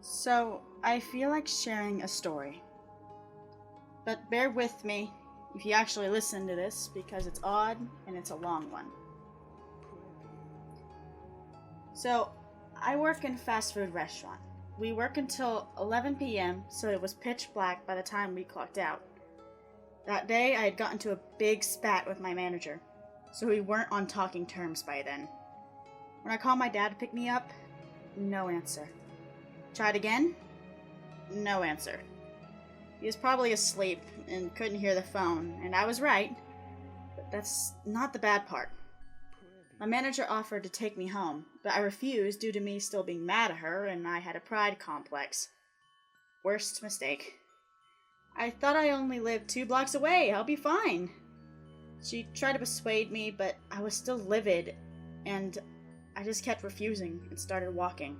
So, I feel like sharing a story. But bear with me if you actually listen to this because it's odd and it's a long one. So, I work in a fast food restaurant. We work until 11 p.m., so it was pitch black by the time we clocked out. That day, I had gotten into a big spat with my manager, so we weren't on talking terms by then. When I called my dad to pick me up, no answer. Tried again? No answer. He was probably asleep and couldn't hear the phone, and I was right. But that's not the bad part. My manager offered to take me home, but I refused due to me still being mad at her, and I had a pride complex. Worst mistake. I thought I only lived 2 blocks away. I'll be fine. She tried to persuade me, but I was still livid, and I just kept refusing and started walking.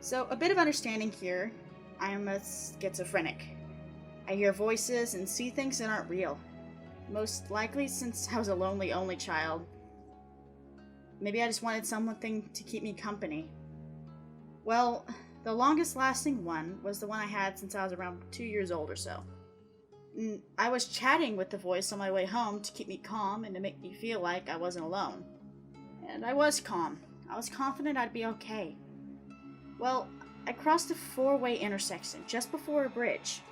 So, a bit of understanding here. I am a schizophrenic. I hear voices and see things that aren't real. Most likely since I was a lonely only child. Maybe I just wanted something to keep me company. Well, the longest lasting one was the one I had since I was around 2 years old or so. I was chatting with the voice on my way home to keep me calm and to make me feel like I wasn't alone. And I was calm. I was confident I'd be okay. Well, I crossed a 4-way intersection just before a bridge.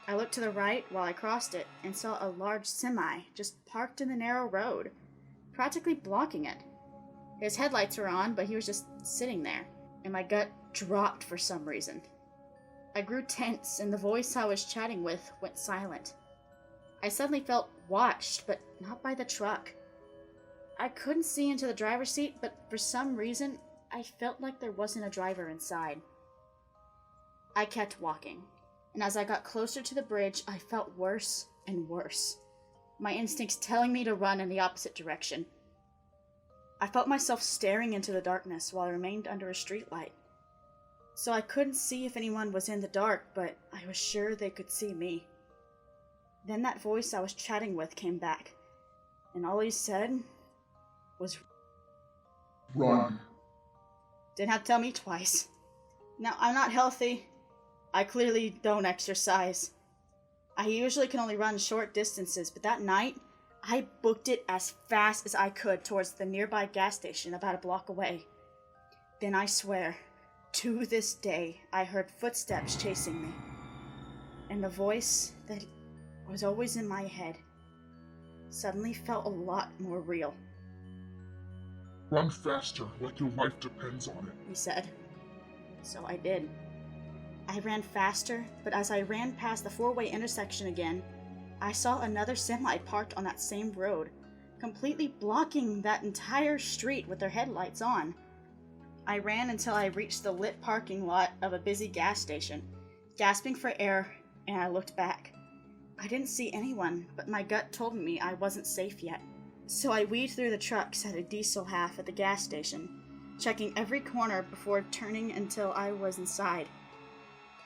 I looked to the right while I crossed it and saw a large semi just parked in the narrow road, practically blocking it. His headlights were on, but he was just sitting there, and my gut dropped for some reason. I grew tense, and the voice I was chatting with went silent. I suddenly felt watched, but not by the truck. I couldn't see into the driver's seat, but for some reason, I felt like there wasn't a driver inside. I kept walking, and as I got closer to the bridge, I felt worse and worse. My instincts telling me to run in the opposite direction. I felt myself staring into the darkness while I remained under a streetlight. So I couldn't see if anyone was in the dark, but I was sure they could see me. Then that voice I was chatting with came back, and all he said was, Run. Didn't have to tell me twice. Now, I'm not healthy. I clearly don't exercise. I usually can only run short distances, but that night, I booked it as fast as I could towards the nearby gas station about a block away. Then I swear, to this day, I heard footsteps chasing me. And the voice that was always in my head suddenly felt a lot more real. Run faster, like your life depends on it, He said. So I did. I ran faster, but as I ran past the 4-way intersection again, I saw another semi parked on that same road, completely blocking that entire street with their headlights on. I ran until I reached the lit parking lot of a busy gas station, gasping for air, and I looked back. I didn't see anyone, but my gut told me I wasn't safe yet. So I weaved through the trucks at a diesel half at the gas station, checking every corner before turning until I was inside.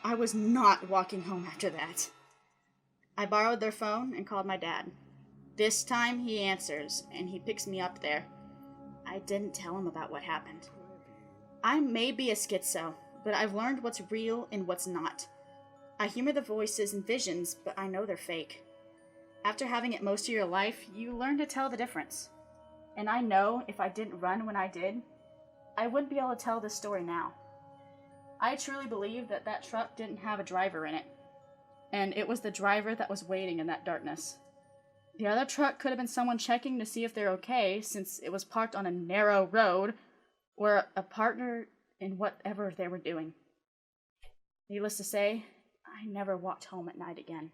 I was not walking home after that. I borrowed their phone and called my dad. This time he answers, and he picks me up there. I didn't tell him about what happened. I may be a schizo, but I've learned what's real and what's not. I humor the voices and visions, but I know they're fake. After having it most of your life, you learn to tell the difference. And I know if I didn't run when I did, I wouldn't be able to tell this story now. I truly believe that that truck didn't have a driver in it. And it was the driver that was waiting in that darkness. The other truck could have been someone checking to see if they're okay, since it was parked on a narrow road, or a partner in whatever they were doing. Needless to say, I never walked home at night again.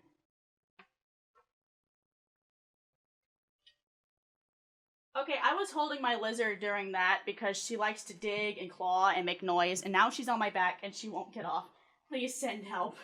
Okay, I was holding my lizard during that because she likes to dig and claw and make noise, and now she's on my back and she won't get off. Please send help.